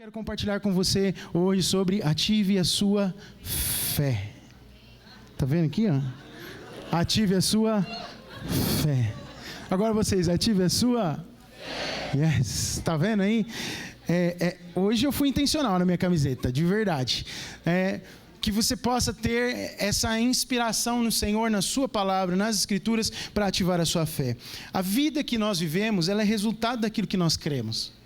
Quero compartilhar com você hoje sobre ative a sua fé. Tá vendo aqui, ó? Ative a sua fé. Agora vocês, ative a sua fé. Yes, tá vendo aí? Hoje eu fui intencional na minha camiseta, de verdade. Que você possa ter essa inspiração no Senhor, na sua palavra, nas escrituras, para ativar a sua fé. A vida que nós vivemos, ela é resultado daquilo que nós cremos.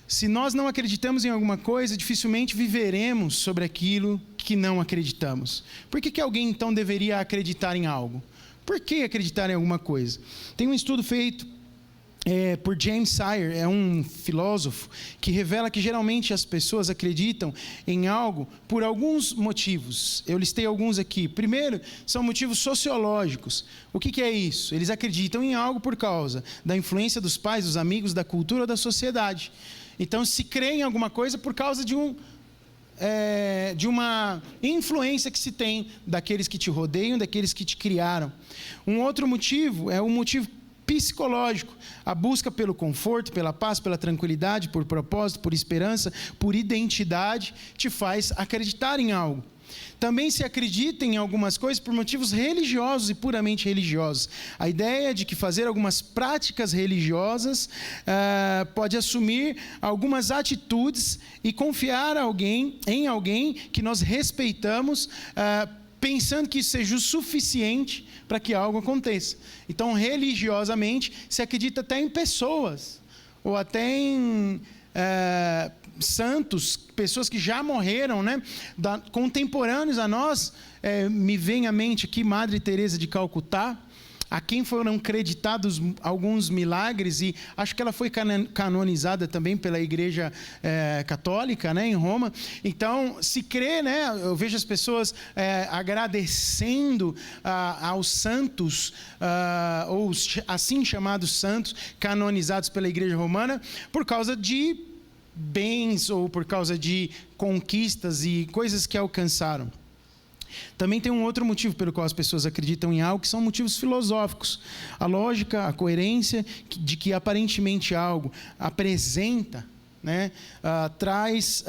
Se nós não acreditamos em alguma coisa, dificilmente viveremos sobre aquilo que não acreditamos. Por que alguém então deveria acreditar em algo? Por que acreditar em alguma coisa? Tem um estudo feito por James Sire, é um filósofo, que revela que geralmente as pessoas acreditam em algo por alguns motivos. Eu listei alguns aqui. Primeiro, são motivos sociológicos. O que é isso? Eles acreditam em algo por causa da influência dos pais, dos amigos, da cultura ou da sociedade. Então, se crê em alguma coisa por causa de uma influência que se tem daqueles que te rodeiam, daqueles que te criaram. Um outro motivo é um motivo psicológico, a busca pelo conforto, pela paz, pela tranquilidade, por propósito, por esperança, por identidade, te faz acreditar em algo. Também se acredita em algumas coisas por motivos religiosos e puramente religiosos. A ideia de que fazer algumas práticas religiosas pode assumir algumas atitudes e confiar em alguém que nós respeitamos, pensando que isso seja o suficiente para que algo aconteça. Então, religiosamente, se acredita até em pessoas, ou até em santos, pessoas que já morreram, né? Contemporâneos a nós. Me vem à mente aqui Madre Teresa de Calcutá, a quem foram creditados alguns milagres, e acho que ela foi canonizada também pela Igreja Católica, né, em Roma. Então, se crê, né, eu vejo as pessoas agradecendo aos santos, ou assim chamados santos, canonizados pela Igreja Romana, por causa de bens ou por causa de conquistas e coisas que alcançaram. Também tem um outro motivo pelo qual as pessoas acreditam em algo, que são motivos filosóficos. A lógica, a coerência de que aparentemente algo apresenta, né, traz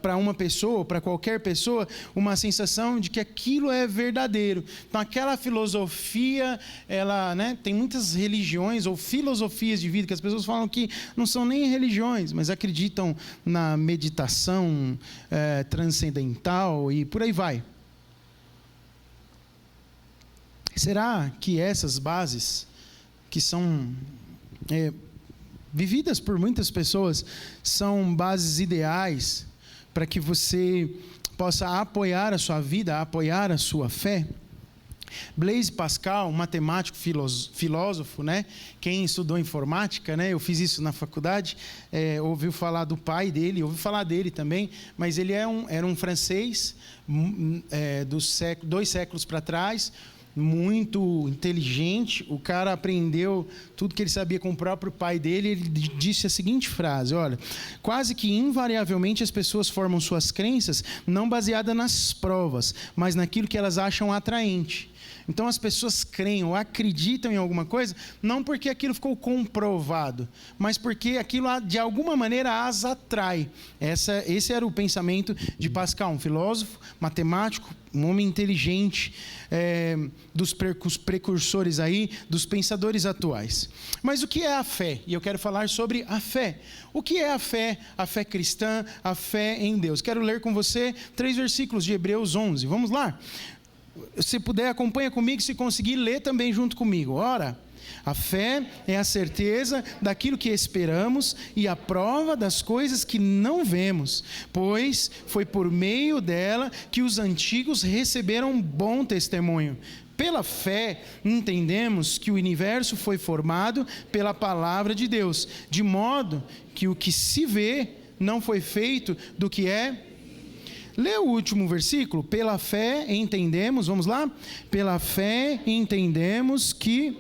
para uma pessoa, para qualquer pessoa, uma sensação de que aquilo é verdadeiro. Então, aquela filosofia, ela, né, tem muitas religiões ou filosofias de vida que as pessoas falam que não são nem religiões, mas acreditam na meditação transcendental e por aí vai. Será que essas bases, que são vividas por muitas pessoas, são bases ideais para que você possa apoiar a sua vida, apoiar a sua fé? Blaise Pascal, um matemático, filósofo, né? Quem estudou informática, né? Eu fiz isso na faculdade, ouviu falar do pai dele, ouviu falar dele também, mas ele era um francês, dois séculos para trás, muito inteligente. O cara aprendeu tudo que ele sabia com o próprio pai dele. Ele disse a seguinte frase: olha, quase que invariavelmente as pessoas formam suas crenças não baseadas nas provas, mas naquilo que elas acham atraente. Então as pessoas creem ou acreditam em alguma coisa não porque aquilo ficou comprovado, mas porque aquilo de alguma maneira as atrai. Esse era o pensamento de Pascal, um filósofo, matemático, um homem inteligente, dos precursores aí, dos pensadores atuais. Mas o que é a fé? E eu quero falar sobre a fé. O que é a fé cristã, a fé em Deus? Quero ler com você 3 versículos de Hebreus 11. Vamos lá? Se puder, acompanha comigo, se conseguir, lê também junto comigo. Ora, a fé é a certeza daquilo que esperamos e a prova das coisas que não vemos, pois foi por meio dela que os antigos receberam bom testemunho. Pela fé, entendemos que o universo foi formado pela palavra de Deus, de modo que o que se vê não foi feito do que é. Lê o último versículo. Pela fé entendemos, vamos lá? Pela fé entendemos que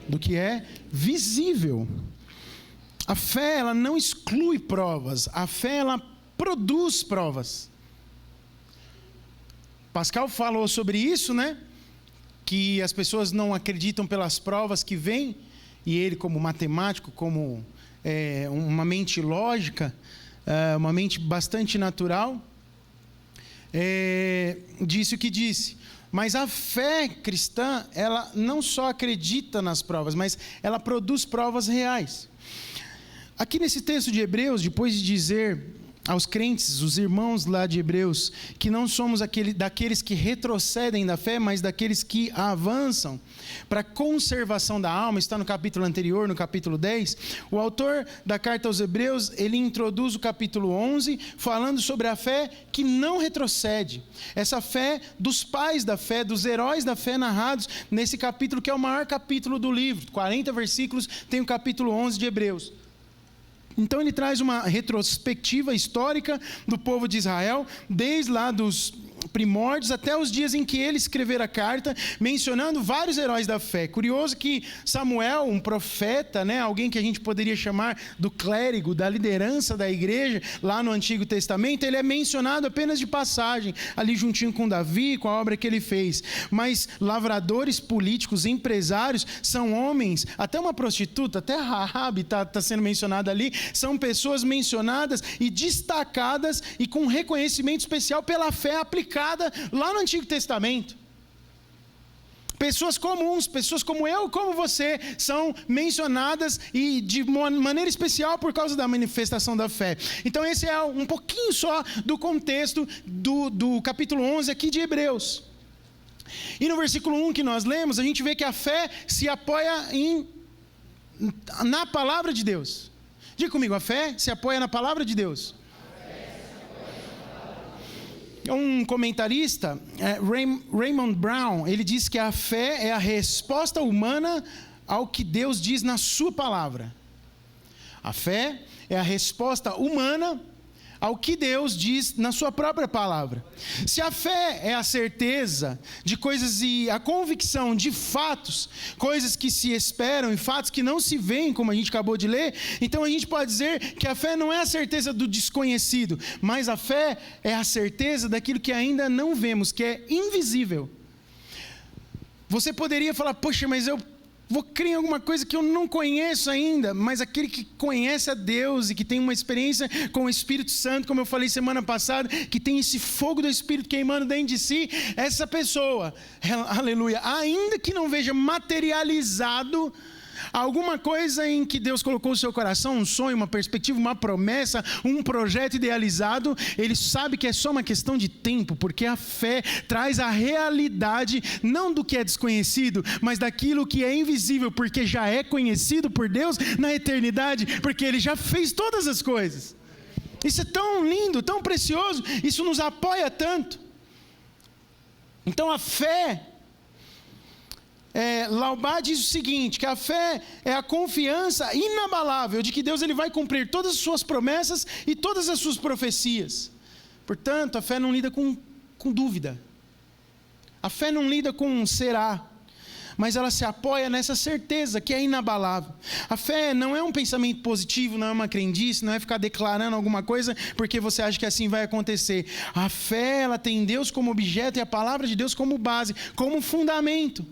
do que é visível. A fé, ela não exclui provas. A fé, ela produz provas. Pascal falou sobre isso, né? que as pessoas não acreditam pelas provas que vêm, e ele, como matemático, como uma mente lógica, uma mente bastante natural, disse o que disse. Mas a fé cristã, ela não só acredita nas provas, mas ela produz provas reais. Aqui nesse texto de Hebreus, depois de dizer aos crentes, os irmãos lá de Hebreus, que não somos daqueles que retrocedem da fé, mas daqueles que avançam para a conservação da alma, está no capítulo anterior, no capítulo 10, o autor da carta aos Hebreus, ele introduz o capítulo 11, falando sobre a fé que não retrocede, essa fé dos pais da fé, dos heróis da fé narrados nesse capítulo, que é o maior capítulo do livro, 40 versículos, tem o capítulo 11 de Hebreus. Então ele traz uma retrospectiva histórica do povo de Israel, desde lá dos primórdios até os dias em que ele escrever a carta, mencionando vários heróis da fé. Curioso que Samuel, um profeta, alguém que a gente poderia chamar do clérigo, da liderança da igreja, lá no Antigo Testamento, ele é mencionado apenas de passagem, ali juntinho com Davi, com a obra que ele fez. Mas lavradores políticos, empresários, são homens, até uma prostituta, até Rahabe está sendo mencionada ali, são pessoas mencionadas e destacadas e com reconhecimento especial pela fé aplicada lá no Antigo Testamento. Pessoas comuns, pessoas como eu, como você, são mencionadas e de maneira especial por causa da manifestação da fé. Então esse é um pouquinho só do contexto do capítulo 11 aqui de Hebreus. E no versículo 1 que nós lemos, a gente vê que a fé se apoia na palavra de Deus. Diga comigo, a fé se apoia na palavra de Deus. Um comentarista, Raymond Brown, ele diz que a fé é a resposta humana ao que Deus diz na sua palavra. A fé é a resposta humana ao que Deus diz na sua própria palavra. Se a fé é a certeza de coisas e a convicção de fatos, coisas que se esperam e fatos que não se veem, como a gente acabou de ler, então a gente pode dizer que a fé não é a certeza do desconhecido, mas a fé é a certeza daquilo que ainda não vemos, que é invisível. Você poderia falar, poxa, mas eu vou crer em alguma coisa que eu não conheço ainda, mas aquele que conhece a Deus e que tem uma experiência com o Espírito Santo, como eu falei semana passada, que tem esse fogo do Espírito queimando dentro de si, essa pessoa, aleluia, ainda que não veja materializado alguma coisa em que Deus colocou o seu coração, um sonho, uma perspectiva, uma promessa, um projeto idealizado, ele sabe que é só uma questão de tempo, porque a fé traz a realidade, não do que é desconhecido, mas daquilo que é invisível, porque já é conhecido por Deus na eternidade, porque Ele já fez todas as coisas. Isso é tão lindo, tão precioso, isso nos apoia tanto. Então a fé, Laubach diz o seguinte, que a fé é a confiança inabalável de que Deus ele vai cumprir todas as suas promessas e todas as suas profecias. Portanto, a fé não lida com dúvida. A fé não lida com será, mas ela se apoia nessa certeza que é inabalável. A fé não é um pensamento positivo, não é uma crendice, não é ficar declarando alguma coisa porque você acha que assim vai acontecer. A fé, ela tem Deus como objeto e a palavra de Deus como base, como fundamento.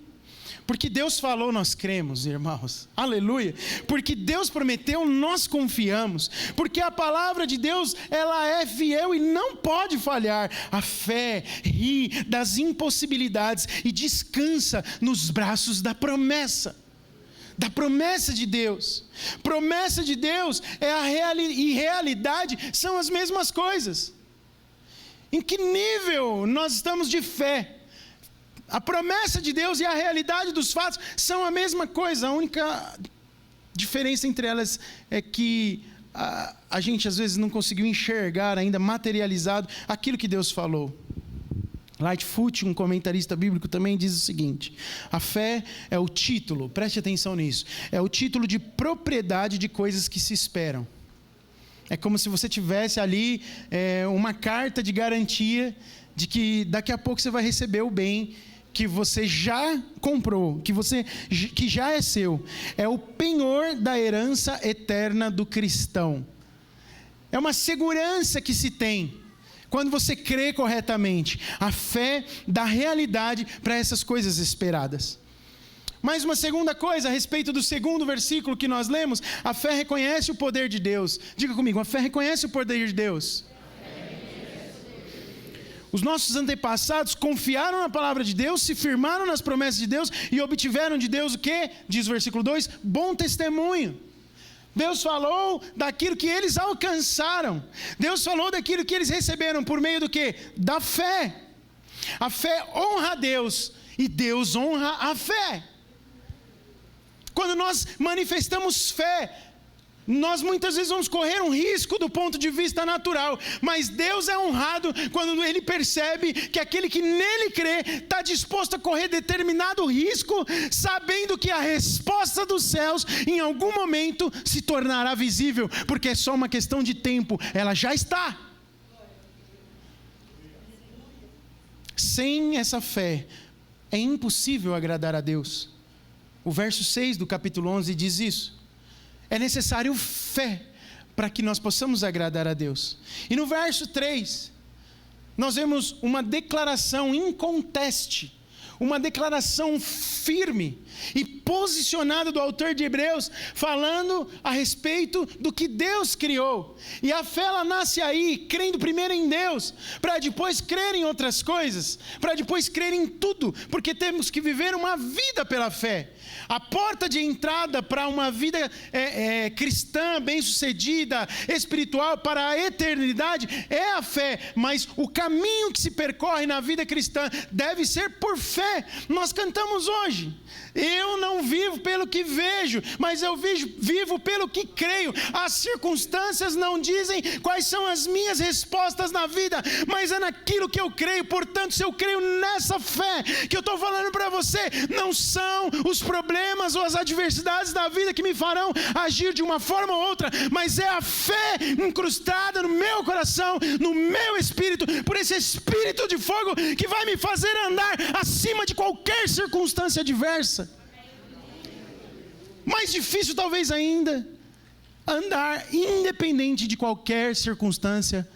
Porque Deus falou, nós cremos, irmãos. Aleluia. Porque Deus prometeu, nós confiamos. Porque a palavra de Deus, ela é fiel e não pode falhar. A fé ri das impossibilidades e descansa nos braços da promessa. Da promessa de Deus. Promessa de Deus e realidade são as mesmas coisas. Em que nível nós estamos de fé? A promessa de Deus e a realidade dos fatos são a mesma coisa. A única diferença entre elas é que a gente às vezes não conseguiu enxergar ainda materializado aquilo que Deus falou. Lightfoot, um comentarista bíblico, também diz o seguinte: a fé é o título, preste atenção nisso, é o título de propriedade de coisas que se esperam. É como se você tivesse ali uma carta de garantia de que daqui a pouco você vai receber o bem que você já comprou, que já é seu. É o penhor da herança eterna do cristão. É uma segurança que se tem Quando você crê corretamente, a fé dá realidade para essas coisas esperadas. Mais uma segunda coisa a respeito do segundo versículo que nós lemos: a fé reconhece o poder de Deus. Diga comigo, a fé reconhece o poder de Deus. Os nossos antepassados confiaram na palavra de Deus, se firmaram nas promessas de Deus e obtiveram de Deus o quê? Diz o versículo 2, bom testemunho. Deus falou daquilo que eles alcançaram. Deus falou daquilo que eles receberam por meio do quê? Da fé. A fé honra a Deus e Deus honra a fé. Quando nós manifestamos fé, nós muitas vezes vamos correr um risco do ponto de vista natural, mas Deus é honrado quando Ele percebe que aquele que nele crê está disposto a correr determinado risco, sabendo que a resposta dos céus em algum momento se tornará visível, porque é só uma questão de tempo, ela já está. Sem essa fé é impossível agradar a Deus. O verso 6 do capítulo 11 diz isso. É necessário fé para que nós possamos agradar a Deus. E no verso 3, nós vemos uma declaração inconteste, uma declaração firme e posicionada do autor de Hebreus, falando a respeito do que Deus criou. E a fé, ela nasce aí, crendo primeiro em Deus, para depois crer em outras coisas, para depois crer em tudo, porque temos que viver uma vida pela fé. A porta de entrada para uma vida cristã, bem-sucedida, espiritual, para a eternidade, é a fé. Mas o caminho que se percorre na vida cristã deve ser por fé. Nós cantamos hoje: eu não vivo pelo que vejo, mas eu vivo pelo que creio. As circunstâncias não dizem quais são as minhas respostas na vida, mas é naquilo que eu creio. Portanto, se eu creio nessa fé que eu estou falando para você, não são os problemas ou as adversidades da vida que me farão agir de uma forma ou outra, mas é a fé incrustada no meu coração, no meu espírito, por esse espírito de fogo que vai me fazer andar acima de qualquer circunstância adversa. Mais difícil talvez ainda, andar independente de qualquer circunstância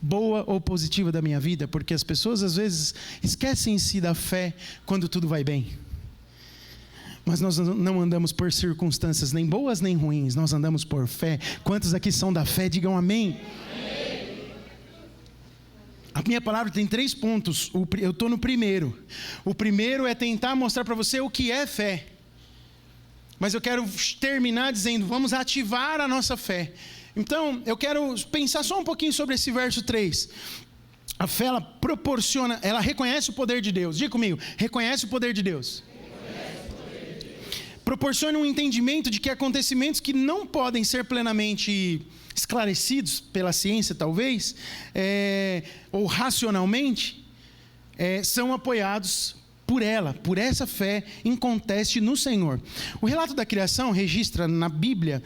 boa ou positiva da minha vida, porque as pessoas às vezes esquecem-se da fé quando tudo vai bem. Mas nós não andamos por circunstâncias nem boas nem ruins, nós andamos por fé. Quantos aqui são da fé, digam amém. A minha palavra tem 3 pontos, eu estou no primeiro. O primeiro é tentar mostrar para você o que é fé. Mas eu quero terminar dizendo, vamos ativar a nossa fé. Então, eu quero pensar só um pouquinho sobre esse verso 3. A fé, ela proporciona, ela reconhece o poder de Deus. Diga comigo, reconhece o poder de Deus. Proporciona um entendimento de que acontecimentos que não podem ser plenamente esclarecidos pela ciência, talvez, ou racionalmente, são apoiados por essa fé inconteste no Senhor. O relato da criação registrado na Bíblia,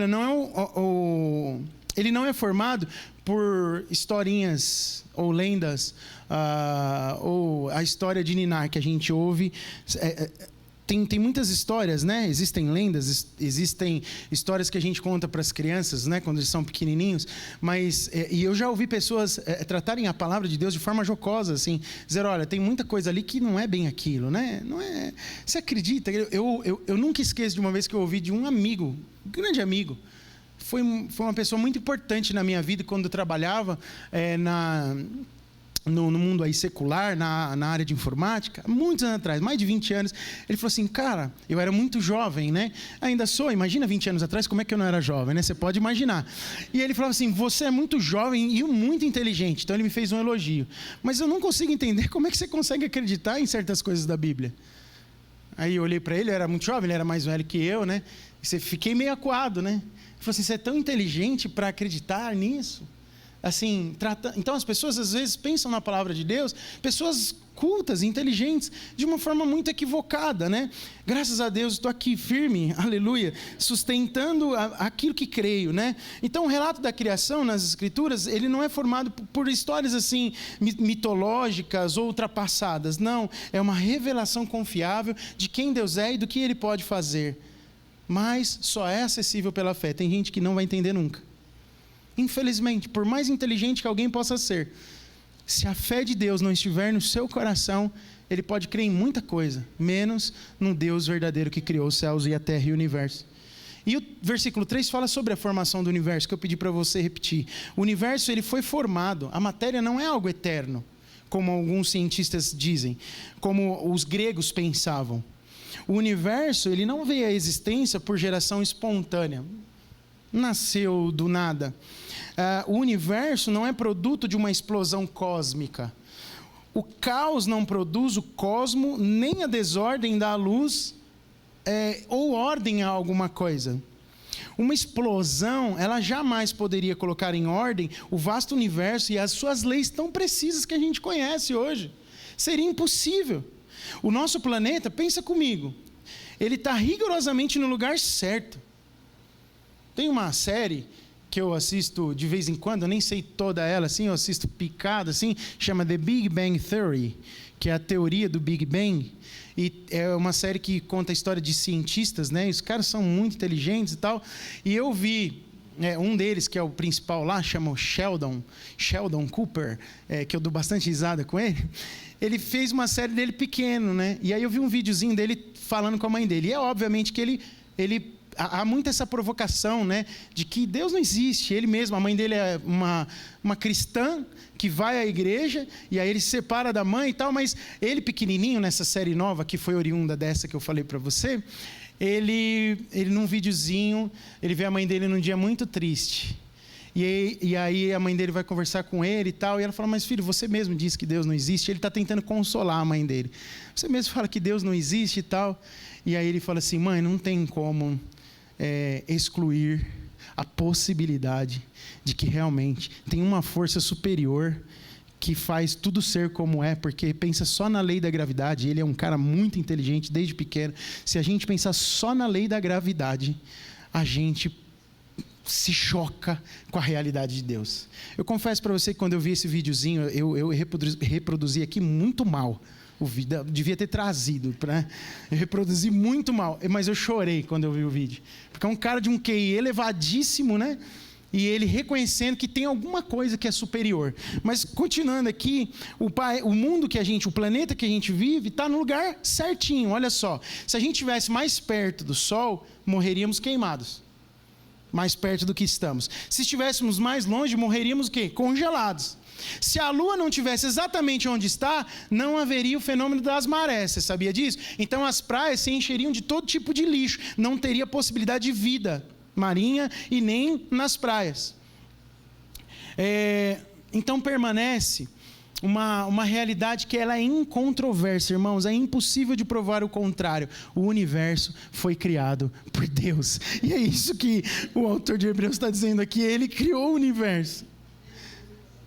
não é ele não é formado por historinhas ou lendas, ou a história de Ninar que a gente ouve. Tem muitas histórias, né? Existem lendas, existem histórias que a gente conta para as crianças, né? Quando eles são pequenininhos. Mas, e eu já ouvi pessoas tratarem a palavra de Deus de forma jocosa, assim. Dizer, olha, tem muita coisa ali que não é bem aquilo, né? Não é... Você acredita? Eu nunca esqueço de uma vez que eu ouvi de um amigo, um grande amigo. Foi uma pessoa muito importante na minha vida quando eu trabalhava no mundo aí secular, na área de informática, muitos anos atrás, mais de 20 anos, ele falou assim, cara, eu era muito jovem, né? Ainda sou, imagina 20 anos atrás, como é que eu não era jovem, né? Você pode imaginar. E ele falava assim, você é muito jovem e muito inteligente. Então ele me fez um elogio. Mas eu não consigo entender como é que você consegue acreditar em certas coisas da Bíblia. Aí eu olhei para ele, eu era muito jovem, ele era mais velho que eu, né? E fiquei meio acuado, né? Ele falou assim, você é tão inteligente para acreditar nisso? Assim, então as pessoas às vezes pensam na palavra de Deus, pessoas cultas, inteligentes, de uma forma muito equivocada, né? Graças a Deus estou aqui firme, aleluia, sustentando aquilo que creio, né? Então o relato da criação nas Escrituras, ele não é formado por histórias assim mitológicas ou ultrapassadas, não, é uma revelação confiável de quem Deus é e do que Ele pode fazer, mas só é acessível pela fé. Tem gente que não vai entender nunca. Infelizmente, por mais inteligente que alguém possa ser, se a fé de Deus não estiver no seu coração, ele pode crer em muita coisa, menos no Deus verdadeiro que criou os céus e a terra e o universo. E o versículo 3 fala sobre a formação do universo, que eu pedi para você repetir. O universo, ele foi formado, a matéria não é algo eterno, como alguns cientistas dizem, como os gregos pensavam. O universo, ele não veio à existência por geração espontânea, nasceu do nada. O universo não é produto de uma explosão cósmica. O caos não produz o cosmo, nem a desordem dá à luz ou ordem a alguma coisa. Uma explosão, ela jamais poderia colocar em ordem o vasto universo e as suas leis tão precisas que a gente conhece hoje. Seria impossível. O nosso planeta, pensa comigo, ele está rigorosamente no lugar certo. Tem uma série que eu assisto de vez em quando, eu nem sei toda ela, assim, eu assisto picado, assim, chama The Big Bang Theory, que é a teoria do Big Bang, e é uma série que conta a história de cientistas, né, e os caras são muito inteligentes e tal, e eu vi um deles, que é o principal lá, chama o Sheldon Cooper, que eu dou bastante risada com ele fez uma série dele pequeno, né, e aí eu vi um videozinho dele falando com a mãe dele, e é obviamente que ele há muito essa provocação, né, de que Deus não existe. Ele mesmo, a mãe dele é uma cristã que vai à igreja, e aí ele se separa da mãe e tal, mas ele pequenininho, nessa série nova, que foi oriunda dessa que eu falei para você, ele num videozinho, ele vê a mãe dele num dia muito triste. E aí a mãe dele vai conversar com ele e tal, e ela fala, mas filho, você mesmo disse que Deus não existe. Ele está tentando consolar a mãe dele. Você mesmo fala que Deus não existe e tal. E aí ele fala assim, mãe, não tem como excluir a possibilidade de que realmente tem uma força superior que faz tudo ser como é, porque pensa só na lei da gravidade. Ele é um cara muito inteligente desde pequeno. Se a gente pensar só na lei da gravidade, a gente se choca com a realidade de Deus. Eu confesso para você que quando eu vi esse videozinho, eu reproduzi aqui muito mal. O vídeo, devia ter trazido, eu reproduzi muito mal, mas eu chorei quando eu vi o vídeo, porque é um cara de um QI elevadíssimo, né? E ele reconhecendo que tem alguma coisa que é superior. Mas continuando aqui, o mundo que o planeta que a gente vive está no lugar certinho. Olha só, se a gente estivesse mais perto do Sol, morreríamos queimados, mais perto do que estamos. Se estivéssemos mais longe, morreríamos o quê? Congelados. Se a Lua não estivesse exatamente onde está, não haveria o fenômeno das marés. Você sabia disso? Então as praias se encheriam de todo tipo de lixo. Não teria possibilidade de vida marinha e nem nas praias. Então permanece uma realidade que ela é incontroversa, irmãos. É impossível de provar o contrário. O universo foi criado por Deus. E é isso que o autor de Hebreus está dizendo aqui. Ele criou o universo.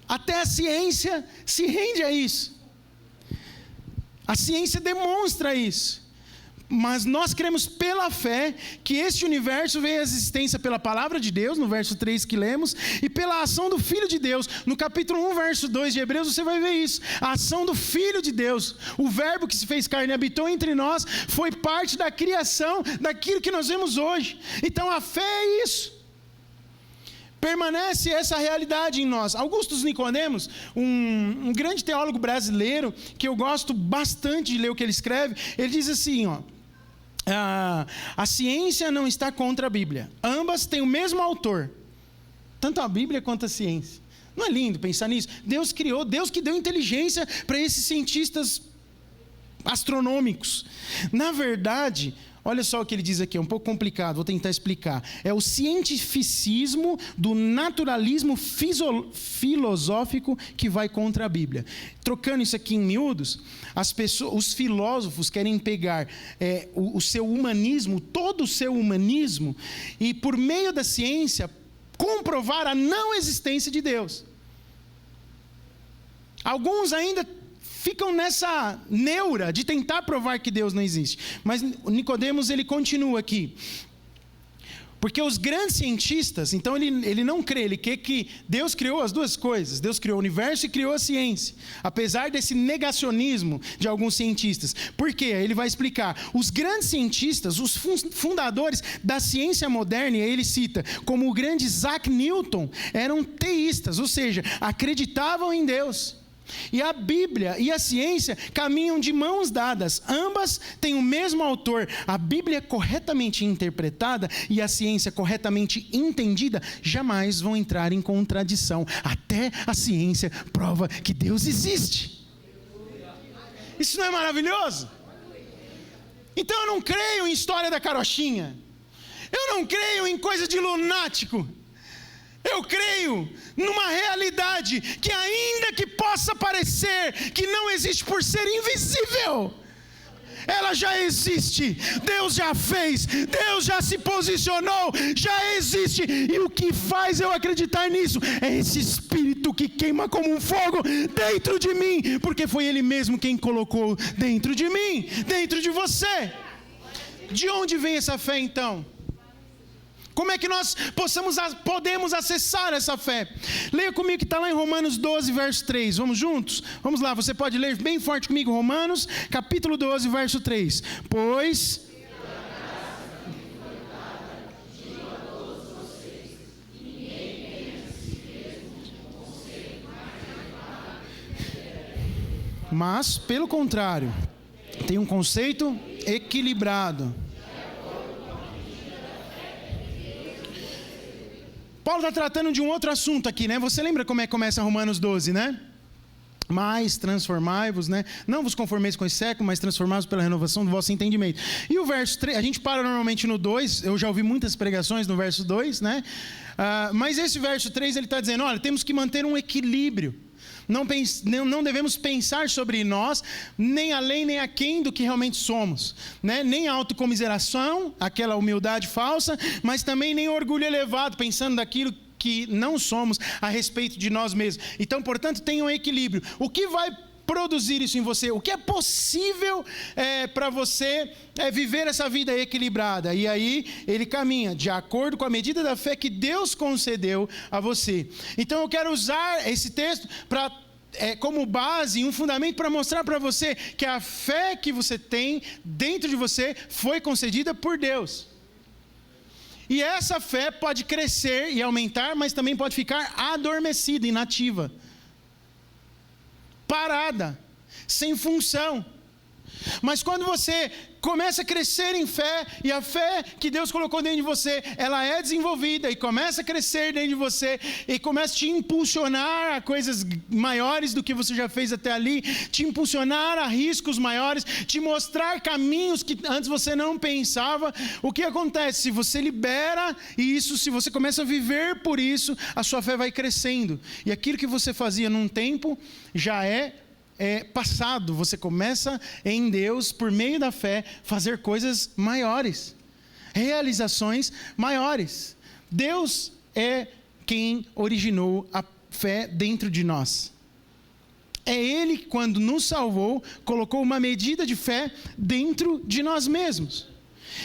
Até a ciência se rende a isso. A ciência demonstra isso. Mas nós cremos pela fé que este universo veio à existência pela palavra de Deus, no verso 3 que lemos, e pela ação do Filho de Deus. No capítulo 1, verso 2 de Hebreus, você vai ver isso. A ação do Filho de Deus, o verbo que se fez carne e habitou entre nós, foi parte da criação, daquilo que nós vemos hoje. Então a fé é isso. Permanece essa realidade em nós. Augusto Nicodemos, um grande teólogo brasileiro, que eu gosto bastante de ler o que ele escreve, ele diz assim, a ciência não está contra a Bíblia. Ambas têm o mesmo autor, tanto a Bíblia quanto a ciência. Não é lindo pensar nisso? Deus criou, Deus que deu inteligência para esses cientistas astronômicos. Na verdade, olha só o que ele diz aqui, é um pouco complicado, vou tentar explicar. É o cientificismo do naturalismo filosófico que vai contra a Bíblia. Trocando isso aqui em miúdos, os filósofos querem pegar o seu humanismo, todo o seu humanismo, e por meio da ciência, comprovar a não existência de Deus. Alguns ainda ficam nessa neura de tentar provar que Deus não existe. Mas Nicodemos, ele continua aqui. Porque os grandes cientistas, então ele não crê, ele quer que Deus criou as duas coisas. Deus criou o universo e criou a ciência. Apesar desse negacionismo de alguns cientistas. Por quê? Ele vai explicar. Os grandes cientistas, os fundadores da ciência moderna, e aí ele cita, como o grande Isaac Newton, eram teístas, ou seja, acreditavam em Deus. E a Bíblia e a ciência caminham de mãos dadas. Ambas têm o mesmo autor. A Bíblia corretamente interpretada e a ciência corretamente entendida jamais vão entrar em contradição. Até a ciência prova que Deus existe. Isso não é maravilhoso? Então eu não creio em história da carochinha. Eu não creio em coisa de lunático. Eu creio numa realidade que, ainda que possa parecer que não existe por ser invisível, ela já existe. Deus já fez, Deus já se posicionou, já existe. E o que faz eu acreditar nisso é esse Espírito que queima como um fogo dentro de mim, porque foi Ele mesmo quem colocou dentro de mim, dentro de você. De onde vem essa fé então? Como é que nós podemos acessar essa fé? Leia comigo que está lá em Romanos 12, verso 3. Vamos juntos? Vamos lá, você pode ler bem forte comigo, Romanos, capítulo 12, verso 3. Pois... Mas, pelo contrário, tem um conceito equilibrado. Paulo está tratando de um outro assunto aqui, né? Você lembra como é que começa Romanos 12, né? Mas transformai-vos, né? Não vos conformeis com esse século, mas transformai-vos pela renovação do vosso entendimento. E o verso 3, a gente para normalmente no 2, eu já ouvi muitas pregações no verso 2, né? Mas esse verso 3, ele está dizendo, olha, temos que manter um equilíbrio. Não devemos pensar sobre nós, nem além nem aquém do que realmente somos, né? Nem autocomiseração, aquela humildade falsa, mas também nem orgulho elevado, pensando daquilo que não somos a respeito de nós mesmos. Então, portanto, tenha um equilíbrio. O que vai produzir isso em você? O que é possível para você viver essa vida equilibrada? E aí ele caminha de acordo com a medida da fé que Deus concedeu a você. Então eu quero usar esse texto como base, um fundamento para mostrar para você que a fé que você tem dentro de você foi concedida por Deus. E essa fé pode crescer e aumentar, mas também pode ficar adormecida, inativa, parada, sem função. Mas quando você começa a crescer em fé, e a fé que Deus colocou dentro de você, ela é desenvolvida e começa a crescer dentro de você, e começa a te impulsionar a coisas maiores do que você já fez até ali, te impulsionar a riscos maiores, te mostrar caminhos que antes você não pensava. O que acontece? Se você libera isso, se você começa a viver por isso, a sua fé vai crescendo, e aquilo que você fazia num tempo, já é passado. Você começa em Deus, por meio da fé, fazer coisas maiores, realizações maiores. Deus é quem originou a fé dentro de nós. É Ele, quando nos salvou, colocou uma medida de fé dentro de nós mesmos.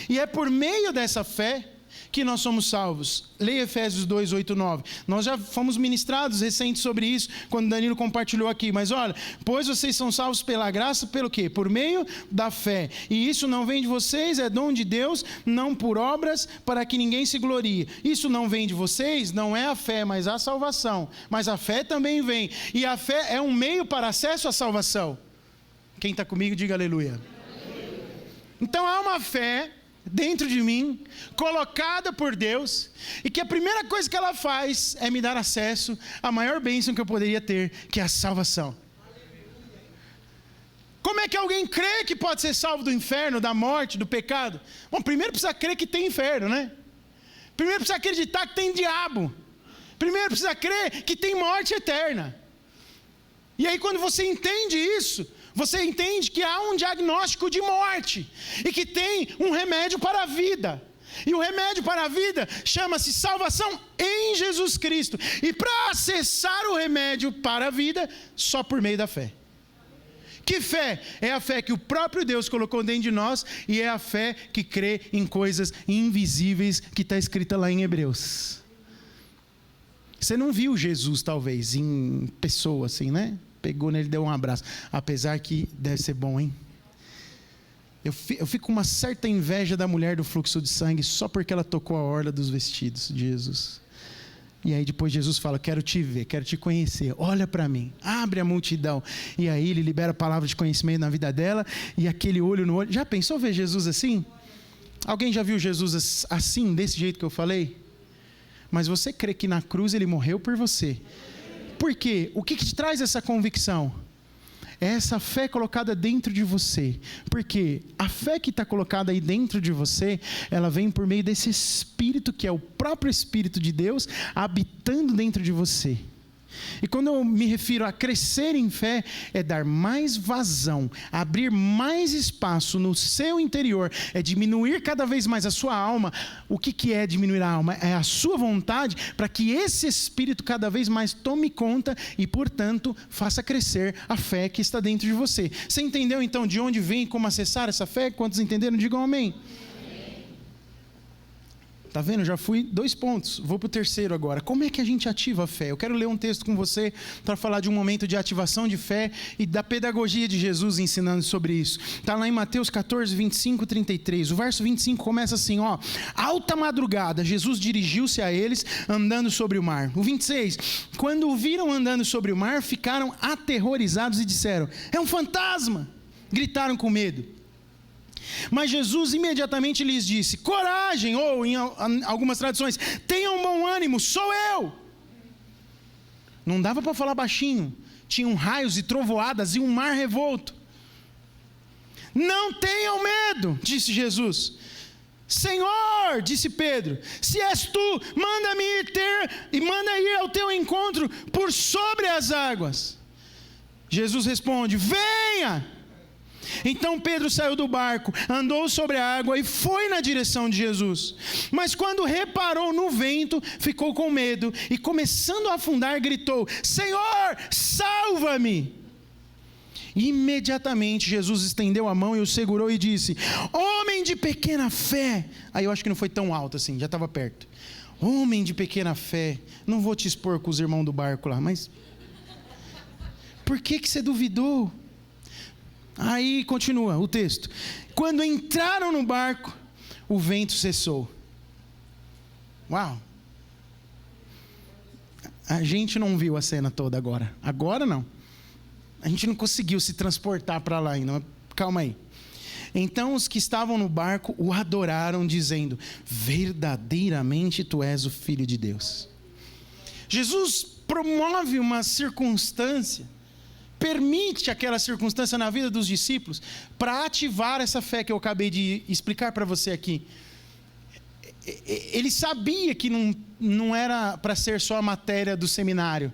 E é por meio dessa fé que nós somos salvos. Leia Efésios 2, 8, 9. Nós já fomos ministrados recentes sobre isso, quando Danilo compartilhou aqui. Mas olha, pois vocês são salvos pela graça, pelo quê? Por meio da fé. E isso não vem de vocês, é dom de Deus, não por obras, para que ninguém se glorie. Isso não vem de vocês, não é a fé, mas a salvação. Mas a fé também vem. E a fé é um meio para acesso à salvação. Quem está comigo, diga aleluia. Então há uma fé dentro de mim, colocada por Deus, e que a primeira coisa que ela faz é me dar acesso à maior bênção que eu poderia ter, que é a salvação. Como é que alguém crê que pode ser salvo do inferno, da morte, do pecado? Bom, primeiro precisa crer que tem inferno, né? Primeiro precisa acreditar que tem diabo. Primeiro precisa crer que tem morte eterna. E aí quando você entende isso, você entende que há um diagnóstico de morte e que tem um remédio para a vida. E o remédio para a vida chama-se salvação em Jesus Cristo. E para acessar o remédio para a vida, só por meio da fé. Que fé? É a fé que o próprio Deus colocou dentro de nós e é a fé que crê em coisas invisíveis que está escrita lá em Hebreus. Você não viu Jesus, talvez, em pessoa assim, né? Pegou nele e deu um abraço. Apesar que deve ser bom, hein? Eu fico com uma certa inveja da mulher do fluxo de sangue só porque ela tocou a orla dos vestidos de Jesus. E aí depois Jesus fala, quero te ver, quero te conhecer, olha para mim, abre a multidão. E aí ele libera a palavra de conhecimento na vida dela, e aquele olho no olho. Já pensou ver Jesus assim? Alguém já viu Jesus assim, desse jeito que eu falei? Mas você crê que na cruz ele morreu por você. Por quê? O que te traz essa convicção? É essa fé colocada dentro de você. Porque a fé que está colocada aí dentro de você, ela vem por meio desse Espírito, que é o próprio Espírito de Deus, habitando dentro de você. E quando eu me refiro a crescer em fé, é dar mais vazão, abrir mais espaço no seu interior, é diminuir cada vez mais a sua alma. O que é diminuir a alma? É a sua vontade, para que esse Espírito cada vez mais tome conta e, portanto, faça crescer a fé que está dentro de você. Você entendeu então de onde vem e como acessar essa fé? Quantos entenderam? Digam amém. Está vendo? Já fui 2 pontos. Vou para o terceiro agora. Como é que a gente ativa a fé? Eu quero ler um texto com você para falar de um momento de ativação de fé e da pedagogia de Jesus ensinando sobre isso. Está lá em Mateus 14, 25 e 33. O verso 25 começa assim, ó. Alta madrugada, Jesus dirigiu-se a eles andando sobre o mar. O 26. Quando o viram andando sobre o mar, ficaram aterrorizados e disseram, é um fantasma! Gritaram com medo. Mas Jesus imediatamente lhes disse, coragem, ou em algumas traduções, tenham bom ânimo, sou eu. Não dava para falar baixinho, tinham raios e trovoadas e um mar revolto. Não tenham medo, disse Jesus. Senhor, disse Pedro, se és tu, manda-me ir ao teu encontro por sobre as águas. Jesus responde, venha. Então Pedro saiu do barco, andou sobre a água e foi na direção de Jesus. Mas quando reparou no vento, ficou com medo e, começando a afundar, gritou, Senhor, salva-me! Imediatamente Jesus estendeu a mão e o segurou e disse, homem de pequena fé. Aí eu acho que não foi tão alto assim, já estava perto. Homem de pequena fé. Não vou te expor com os irmãos do barco lá, mas por que você duvidou? Aí continua o texto. Quando entraram no barco, o vento cessou. Uau! A gente não viu a cena toda agora. Agora não. A gente não conseguiu se transportar para lá ainda. Calma aí. Então os que estavam no barco o adoraram, dizendo, verdadeiramente tu és o Filho de Deus. Jesus promove uma circunstância, permite aquela circunstância na vida dos discípulos para ativar essa fé que eu acabei de explicar para você aqui. Ele sabia que não era para ser só a matéria do seminário,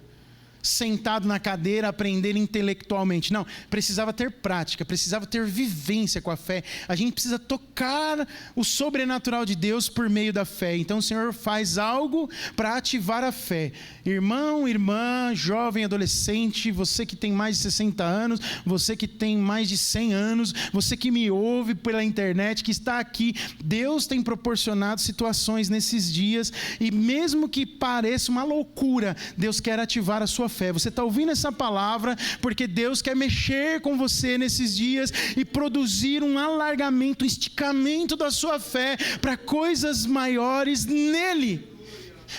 sentado na cadeira, aprender intelectualmente. Não, precisava ter prática, precisava ter vivência com a fé. A gente precisa tocar o sobrenatural de Deus por meio da fé. Então o Senhor faz algo para ativar a fé. Irmão, irmã, jovem, adolescente, você que tem mais de 60 anos, você que tem mais de 100 anos, você que me ouve pela internet, que está aqui, Deus tem proporcionado situações nesses dias, e mesmo que pareça uma loucura, Deus quer ativar a sua fé. Você está ouvindo essa palavra porque Deus quer mexer com você nesses dias e produzir um alargamento, um esticamento da sua fé para coisas maiores nele.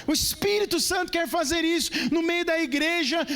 O Espírito Santo quer fazer isso no meio da igreja,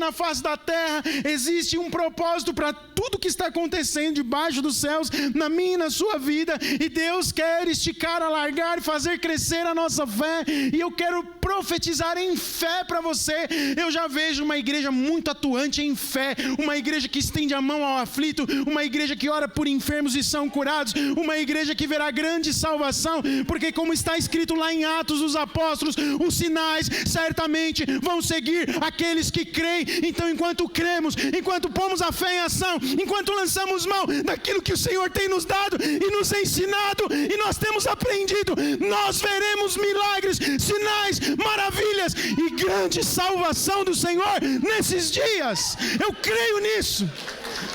na face da terra. Existe um propósito para tudo que está acontecendo debaixo dos céus, na minha e na sua vida, e Deus quer esticar, alargar e fazer crescer a nossa fé, e eu quero profetizar em fé para você. Eu já vejo uma igreja muito atuante em fé, uma igreja que estende a mão ao aflito, uma igreja que ora por enfermos e são curados, uma igreja que verá grande salvação, porque como está escrito lá em Atos dos Apóstolos, os sinais certamente vão seguir aqueles que creem. Então enquanto cremos, enquanto pomos a fé em ação, enquanto lançamos mão daquilo que o Senhor tem nos dado e nos ensinado, e nós temos aprendido, nós veremos milagres, sinais, maravilhas e grande salvação do Senhor nesses dias. Eu creio nisso.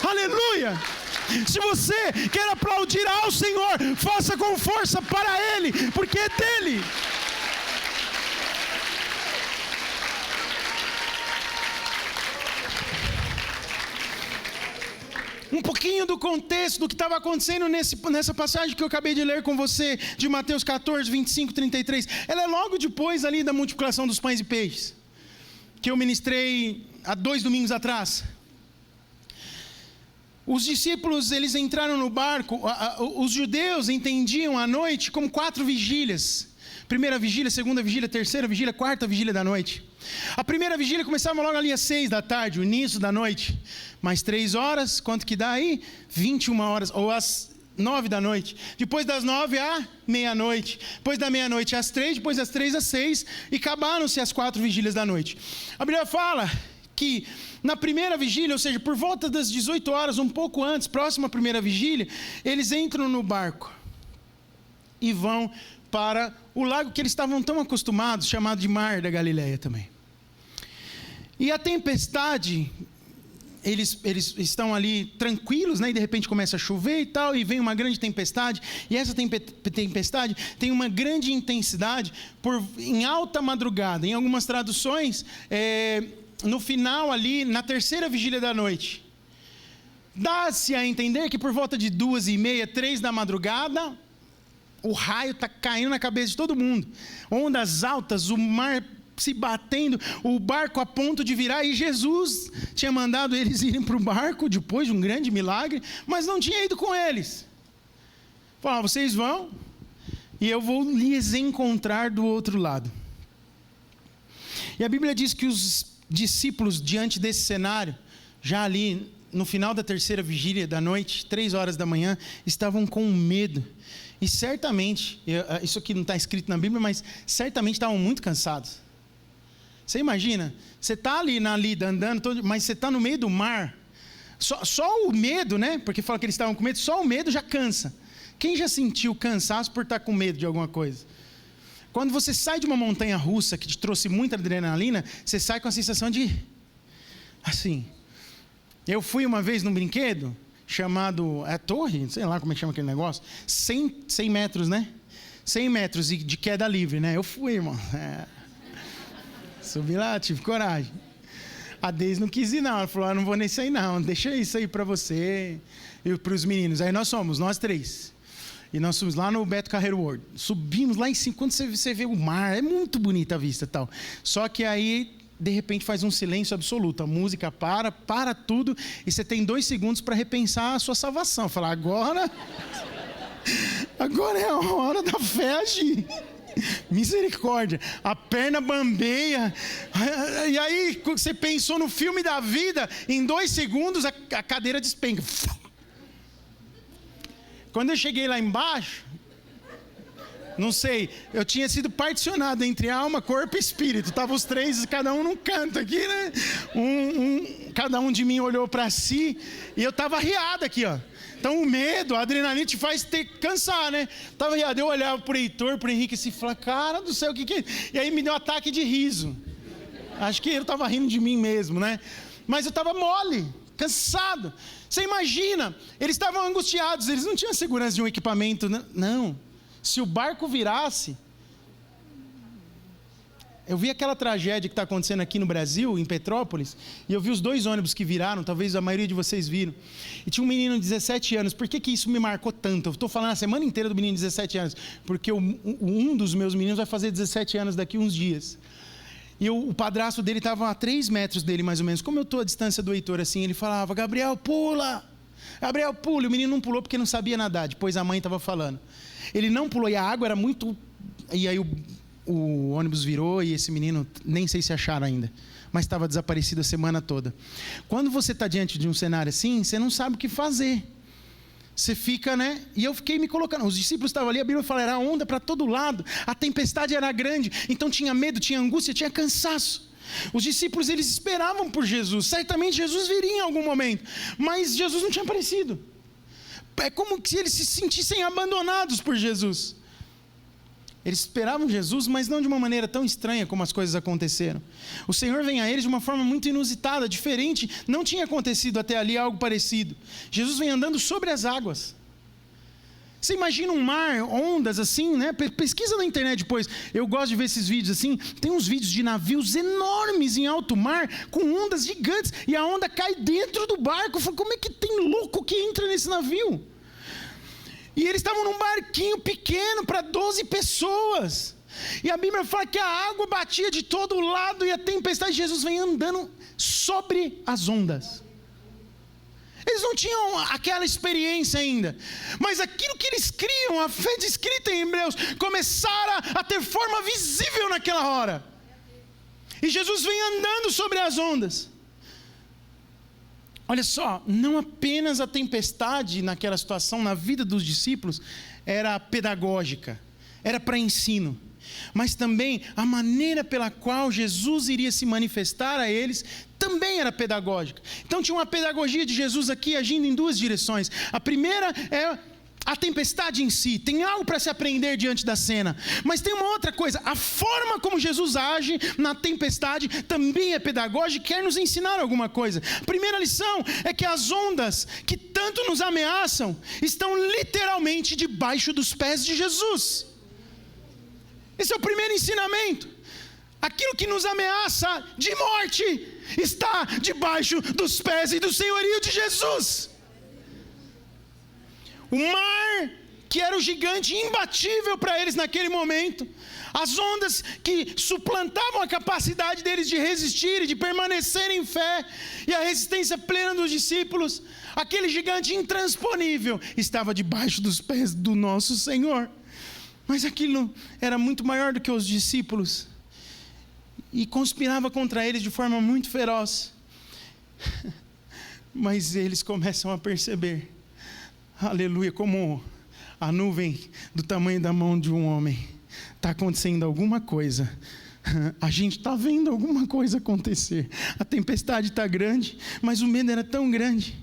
Aleluia! Se você quer aplaudir ao Senhor, faça com força para Ele, porque é dele. Um pouquinho do contexto do que estava acontecendo nessa passagem que eu acabei de ler com você, de Mateus 14, 25, 33. Ela é logo depois ali da multiplicação dos pães e peixes, que eu ministrei há 2 domingos atrás. Os discípulos, eles entraram no barco. Os judeus entendiam a noite como 4 vigílias. Primeira vigília, segunda vigília, terceira vigília, quarta vigília da noite. A primeira vigília começava logo ali às 6 da tarde, o início da noite. Mais 3 horas, quanto que dá aí? 21 horas, ou às 9 da noite. Depois das 9 à meia-noite. Depois da meia-noite às 3, depois das 3 às 6. E acabaram-se as 4 vigílias da noite. A Bíblia fala que na primeira vigília, ou seja, por volta das 18 horas, um pouco antes, próximo à primeira vigília, eles entram no barco e vão para o lago que eles estavam tão acostumados, chamado de Mar da Galileia também. E a tempestade, eles estão ali tranquilos, né? E de repente começa a chover e tal, e vem uma grande tempestade, e essa tempestade tem uma grande intensidade em alta madrugada. Em algumas traduções, no final ali, na terceira vigília da noite, dá-se a entender que por volta de 2:30, 3 da madrugada, o raio está caindo na cabeça de todo mundo. Ondas altas, o mar se batendo, o barco a ponto de virar. E Jesus tinha mandado eles irem para o barco depois de um grande milagre, mas não tinha ido com eles. Falou: vocês vão e eu vou lhes encontrar do outro lado. E a Bíblia diz que os discípulos, diante desse cenário, já ali no final da terceira vigília da noite, 3 horas da manhã, estavam com medo. E certamente, isso aqui não está escrito na Bíblia, mas certamente estavam muito cansados. Você imagina, você está ali na lida andando, mas você está no meio do mar. Só o medo, né? Porque fala que eles estavam com medo, só o medo já cansa. Quem já sentiu cansaço por estar com medo de alguma coisa? Quando você sai de uma montanha russa que te trouxe muita adrenalina, você sai com a sensação de... assim. Eu fui uma vez num brinquedo chamado... torre? Sei lá como é que chama aquele negócio. 100 metros, né? 100 metros de queda livre, né? Eu fui, irmão. Subi lá, tive coragem. A Deise não quis ir, não. Ela falou: não vou nesse aí, não. Deixa isso aí para você e para os meninos. Aí nós 3. E nós fomos lá no Beto Carreiro World. Subimos lá em cima. Quando você vê o mar, é muito bonita a vista e tal. Só que aí, de repente, faz um silêncio absoluto. A música para tudo. E você tem 2 segundos para repensar a sua salvação. Falar: agora é a hora da fé agir. Misericórdia, a perna bambeia. E aí você pensou no filme da vida, em 2 segundos a cadeira despenca. Quando eu cheguei lá embaixo, não sei, eu tinha sido particionado entre alma, corpo e espírito. Estavam os 3, cada um num canto aqui, né? Cada um de mim olhou para si, e eu estava arriado aqui, ó. Então o medo, a adrenalina te faz cansar, né? Estava arriado, eu olhava para o Heitor, para o Henrique, assim, e falava: cara do céu, o que é? E aí me deu um ataque de riso. Acho que eu estava rindo de mim mesmo, né? Mas eu estava mole, cansado. Você imagina, eles estavam angustiados, eles não tinham segurança de um equipamento, não. Se o barco virasse... Eu vi aquela tragédia que está acontecendo aqui no Brasil, em Petrópolis, e eu vi os 2 ônibus que viraram, talvez a maioria de vocês viram. E tinha um menino de 17 anos. Por que isso me marcou tanto? Eu estou falando a semana inteira do menino de 17 anos, porque um dos meus meninos vai fazer 17 anos daqui uns dias. E o padrasto dele estava a 3 metros dele, mais ou menos. Como eu estou à distância do Heitor, assim, ele falava: Gabriel, pula! Gabriel, pula! E o menino não pulou porque não sabia nadar, depois a mãe estava falando. Ele não pulou e a água era muito... E aí o ônibus virou e esse menino, nem sei se acharam ainda, mas estava desaparecido a semana toda. Quando você está diante de um cenário assim, você não sabe o que fazer. Você fica, né? E eu fiquei me colocando. Os discípulos estavam ali, a Bíblia fala, era onda para todo lado, a tempestade era grande, então tinha medo, tinha angústia, tinha cansaço. Os discípulos, eles esperavam por Jesus. Certamente Jesus viria em algum momento, mas Jesus não tinha aparecido. É como se eles se sentissem abandonados por Jesus. Eles esperavam Jesus, mas não de uma maneira tão estranha como as coisas aconteceram. O Senhor vem a eles de uma forma muito inusitada, diferente. Não tinha acontecido até ali algo parecido. Jesus vem andando sobre as águas. Você imagina um mar, ondas assim, né? Pesquisa na internet depois. Eu gosto de ver esses vídeos assim. Tem uns vídeos de navios enormes em alto mar, com ondas gigantes, e a onda cai dentro do barco. Eu falo, como é que tem louco que entra nesse navio? E eles estavam num barquinho pequeno para 12 pessoas. E a Bíblia fala que a água batia de todo lado e a tempestade. Jesus vem andando sobre as ondas. Eles não tinham aquela experiência ainda. Mas aquilo que eles criam, a fé descrita em Hebreus, começaram a ter forma visível naquela hora. E Jesus vem andando sobre as ondas. Olha só, não apenas a tempestade naquela situação, na vida dos discípulos, era pedagógica, era para ensino, mas também a maneira pela qual Jesus iria se manifestar a eles também era pedagógica. Então tinha uma pedagogia de Jesus aqui agindo em duas direções. A primeira é a tempestade em si, tem algo para se aprender diante da cena, mas tem uma outra coisa, a forma como Jesus age na tempestade também é pedagógica e quer nos ensinar alguma coisa. A primeira lição é que as ondas que tanto nos ameaçam estão literalmente debaixo dos pés de Jesus. Esse é o primeiro ensinamento. Aquilo que nos ameaça de morte está debaixo dos pés e do senhorio de Jesus. O mar, que era o gigante imbatível para eles naquele momento, as ondas que suplantavam a capacidade deles de resistir e de permanecer em fé, e a resistência plena dos discípulos, aquele gigante intransponível estava debaixo dos pés do nosso Senhor. Mas aquilo era muito maior do que os discípulos e conspirava contra eles de forma muito feroz. Mas eles começam a perceber, aleluia, como a nuvem do tamanho da mão de um homem. Está acontecendo alguma coisa. A gente está vendo alguma coisa acontecer. A tempestade está grande, mas o medo era tão grande.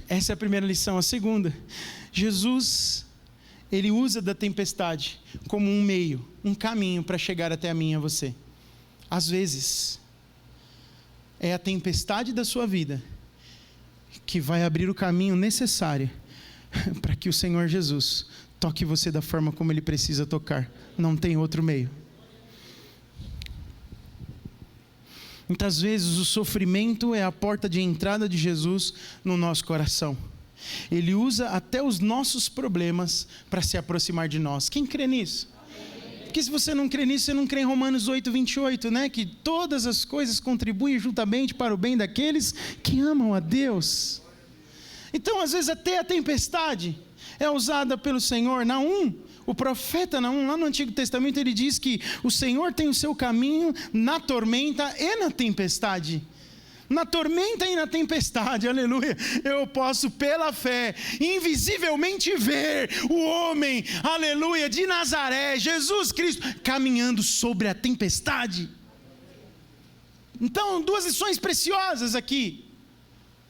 Essa é a primeira lição. A segunda, Jesus, ele usa da tempestade como um meio, um caminho para chegar até a mim e a você. Às vezes, é a tempestade da sua vida que vai abrir o caminho necessário para que o Senhor Jesus toque você da forma como Ele precisa tocar. Não tem outro meio. Muitas vezes o sofrimento é a porta de entrada de Jesus no nosso coração. Ele usa até os nossos problemas para se aproximar de nós. Quem crê nisso? Porque se você não crê nisso, você não crê em Romanos 8:28, né? Que todas as coisas contribuem juntamente para o bem daqueles que amam a Deus. Então, às vezes, até a tempestade é usada pelo Senhor. Naum, o profeta Naum, lá no Antigo Testamento, ele diz que o Senhor tem o seu caminho na tormenta e na tempestade. Na tormenta e na tempestade, aleluia, eu posso pela fé, invisivelmente ver o homem, aleluia, de Nazaré, Jesus Cristo, caminhando sobre a tempestade. Então, duas lições preciosas aqui,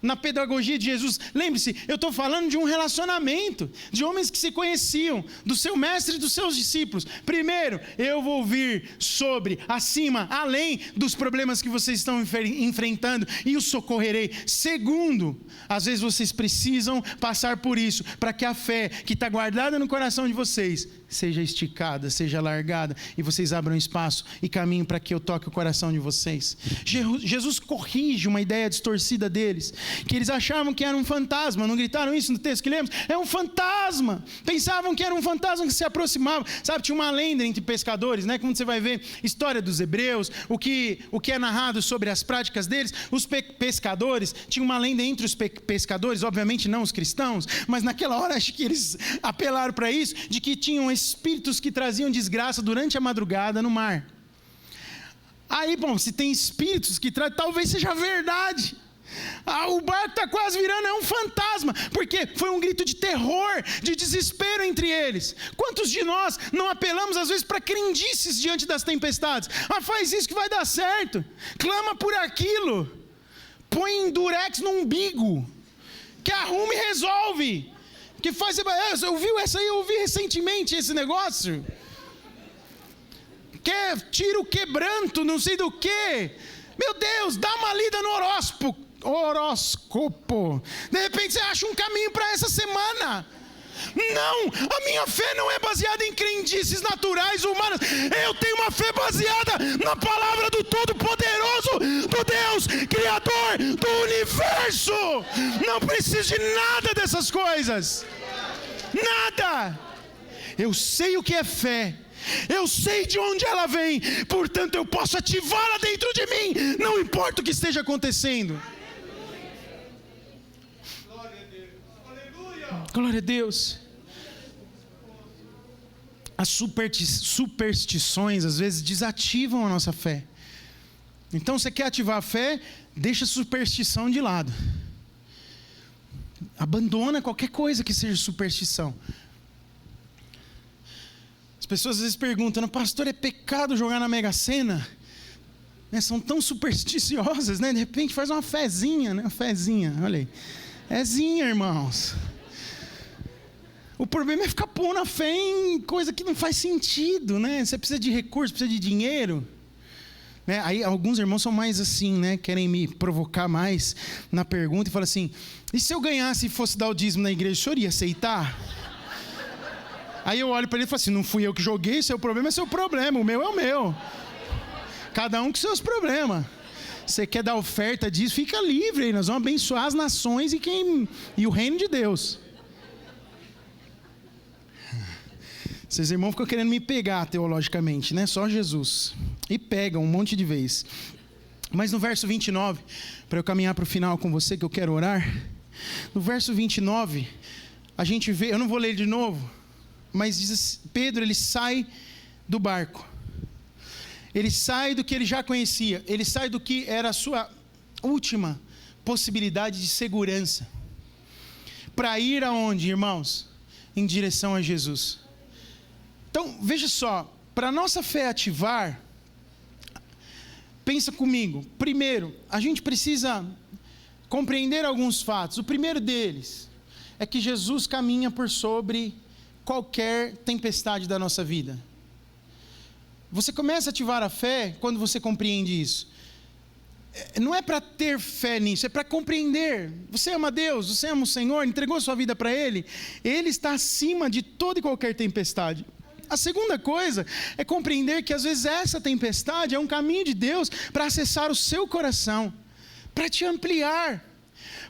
na pedagogia de Jesus. Lembre-se, eu estou falando de um relacionamento, de homens que se conheciam, do seu mestre e dos seus discípulos. Primeiro, eu vou vir sobre, acima, além dos problemas que vocês estão enfrentando e os socorrerei. Segundo, às vezes vocês precisam passar por isso, para que a fé que está guardada no coração de vocês seja esticada, seja largada, e vocês abram espaço e caminho para que eu toque o coração de vocês. Jesus corrige uma ideia distorcida deles, que eles achavam que era um fantasma. Não gritaram isso no texto que lemos? É um fantasma. Pensavam que era um fantasma que se aproximava. Sabe, tinha uma lenda entre pescadores, né? Quando você vai ver história dos hebreus, o que é narrado sobre as práticas deles, os pescadores, tinha uma lenda entre os pescadores, obviamente não os cristãos, mas naquela hora acho que eles apelaram para isso, de que tinham espíritos que traziam desgraça durante a madrugada no mar. Aí, bom, se tem espíritos que trazem, talvez seja verdade. O barco está quase virando, é um fantasma, porque foi um grito de terror, de desespero entre eles. Quantos de nós não apelamos às vezes para crendices diante das tempestades? Faz isso que vai dar certo, clama por aquilo, põe durex no umbigo, que arruma e resolve. Que faz... Você ouviu essa aí? Eu ouvi recentemente esse negócio. Tira o quebranto, não sei do que. Meu Deus, dá uma lida no horóscopo. De repente você acha um caminho para essa semana. Não, a minha fé não é baseada em crendices naturais humanas. Eu tenho uma fé baseada na palavra do Todo-Poderoso, do Deus Criador do Universo. Não preciso de nada dessas coisas. Nada. Eu sei o que é fé. Eu sei de onde ela vem. Portanto, eu posso ativá-la dentro de mim. Não importa o que esteja acontecendo. Glória a Deus. As superstições às vezes desativam a nossa fé. Então você quer ativar a fé, deixa a superstição de lado. Abandona qualquer coisa que seja superstição. As pessoas às vezes perguntam: pastor, é pecado jogar na Mega Sena? São tão supersticiosas, né? De repente faz uma fezinha, né? Uma fezinha, olha aí. Fezinha, irmãos. O problema é ficar pondo a fé em coisa que não faz sentido, né? Você precisa de recurso, precisa de dinheiro. Né? Aí alguns irmãos são mais assim, né? Querem me provocar mais na pergunta e falam assim: e se eu ganhasse e fosse dar o dízimo na igreja, o senhor ia aceitar? Aí eu olho para ele e falo assim: não fui eu que joguei, seu problema é seu problema, o meu é o meu. Cada um com seus problemas. Você quer dar oferta disso, fica livre aí, nós vamos abençoar as nações e o reino de Deus. Esses irmãos ficam querendo me pegar teologicamente, né? Só Jesus. E pegam um monte de vezes. Mas no verso 29, para eu caminhar para o final com você, que eu quero orar. No verso 29, a gente vê, eu não vou ler de novo, mas diz assim, Pedro, ele sai do barco. Ele sai do que ele já conhecia. Ele sai do que era a sua última possibilidade de segurança. Para ir aonde, irmãos? Em direção a Jesus. Então, veja só, para a nossa fé ativar, pensa comigo. Primeiro, a gente precisa compreender alguns fatos. O primeiro deles é que Jesus caminha por sobre qualquer tempestade da nossa vida. Você começa a ativar a fé quando você compreende isso. Não é para ter fé nisso, é para compreender. Você ama Deus, você ama o Senhor, entregou sua vida para Ele. Ele está acima de toda e qualquer tempestade. A segunda coisa é compreender que às vezes essa tempestade é um caminho de Deus para acessar o seu coração, para te ampliar,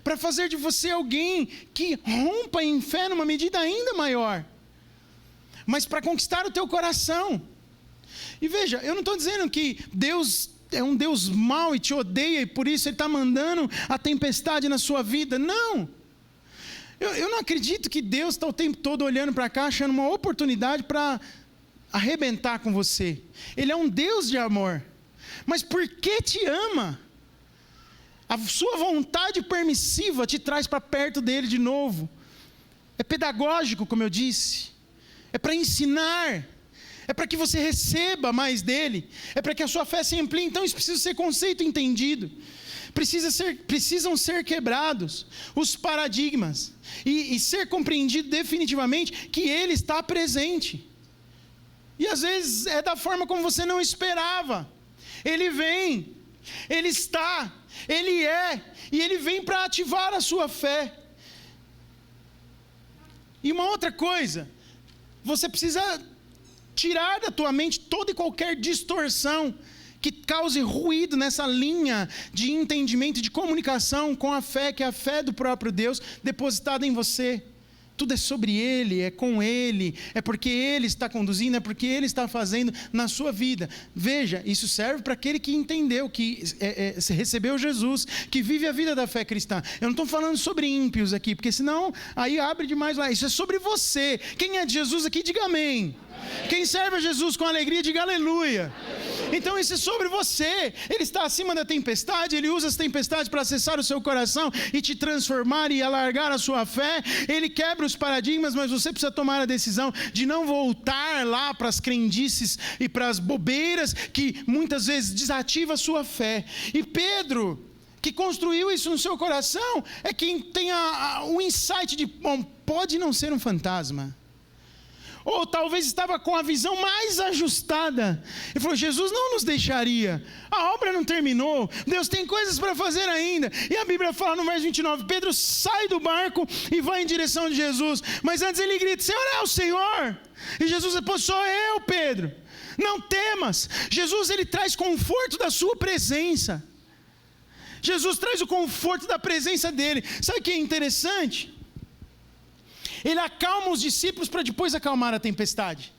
para fazer de você alguém que rompa em fé numa medida ainda maior, mas para conquistar o teu coração. E veja, eu não estou dizendo que Deus é um Deus mau e te odeia e por isso Ele está mandando a tempestade na sua vida. Não! Eu não acredito que Deus está o tempo todo olhando para cá, achando uma oportunidade para arrebentar com você. Ele é um Deus de amor. Mas porque te ama, a sua vontade permissiva te traz para perto dele de novo. É pedagógico, como eu disse. É para ensinar. É para que você receba mais dele. É para que a sua fé se amplie. Então isso precisa ser conceito entendido. Precisam ser quebrados os paradigmas e ser compreendido definitivamente que Ele está presente. E às vezes é da forma como você não esperava. Ele vem, Ele está, Ele é, e Ele vem para ativar a sua fé. E uma outra coisa, você precisa tirar da tua mente toda e qualquer distorção que cause ruído nessa linha de entendimento e de comunicação com a fé, que é a fé do próprio Deus depositada em você. Tudo é sobre Ele, é com Ele, é porque Ele está conduzindo, é porque Ele está fazendo na sua vida. Veja, isso serve para aquele que entendeu, que recebeu Jesus, que vive a vida da fé cristã. Eu não estou falando sobre ímpios aqui, porque senão aí abre demais lá. Isso é sobre você. Quem é de Jesus aqui, diga amém. Quem serve a Jesus com alegria, diga aleluia. Então isso é sobre você. Ele está acima da tempestade. Ele usa as tempestades para acessar o seu coração e te transformar e alargar a sua fé. Ele quebra os paradigmas, mas você precisa tomar a decisão de não voltar lá para as crendices e para as bobeiras que muitas vezes desativam a sua fé. E Pedro, que construiu isso no seu coração é quem tem o insight de, bom, pode não ser um fantasma. Ou talvez estava com a visão mais ajustada. Ele falou, Jesus não nos deixaria. A obra não terminou. Deus tem coisas para fazer ainda. E a Bíblia fala no verso 29, Pedro sai do barco e vai em direção de Jesus. Mas antes ele grita, Senhor, é o Senhor. E Jesus diz, sou eu, Pedro. Não temas. Jesus, ele traz conforto da sua presença. Jesus traz o conforto da presença dele. Sabe o que é interessante? Ele acalma os discípulos para depois acalmar a tempestade.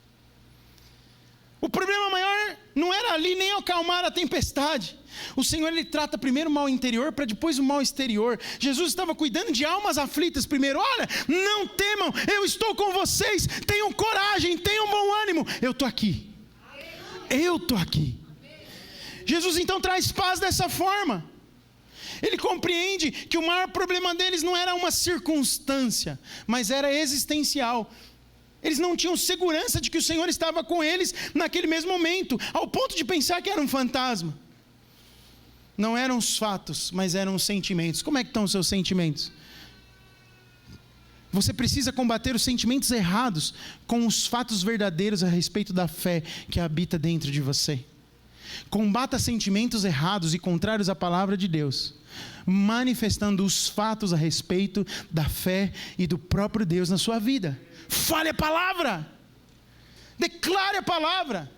O problema maior não era ali nem acalmar a tempestade. O Senhor, ele trata primeiro o mal interior para depois o mal exterior. Jesus estava cuidando de almas aflitas primeiro. Olha, não temam, eu estou com vocês. Tenham coragem, tenham bom ânimo. Eu estou aqui. Eu estou aqui. Jesus então traz paz dessa forma. Ele compreende que o maior problema deles não era uma circunstância, mas era existencial. Eles não tinham segurança de que o Senhor estava com eles naquele mesmo momento, ao ponto de pensar que era um fantasma. Não eram os fatos, mas eram os sentimentos. Como é que estão os seus sentimentos? Você precisa combater os sentimentos errados com os fatos verdadeiros a respeito da fé que habita dentro de você. Combata sentimentos errados e contrários à palavra de Deus, manifestando os fatos a respeito da fé e do próprio Deus na sua vida. Fale a palavra, declare a palavra.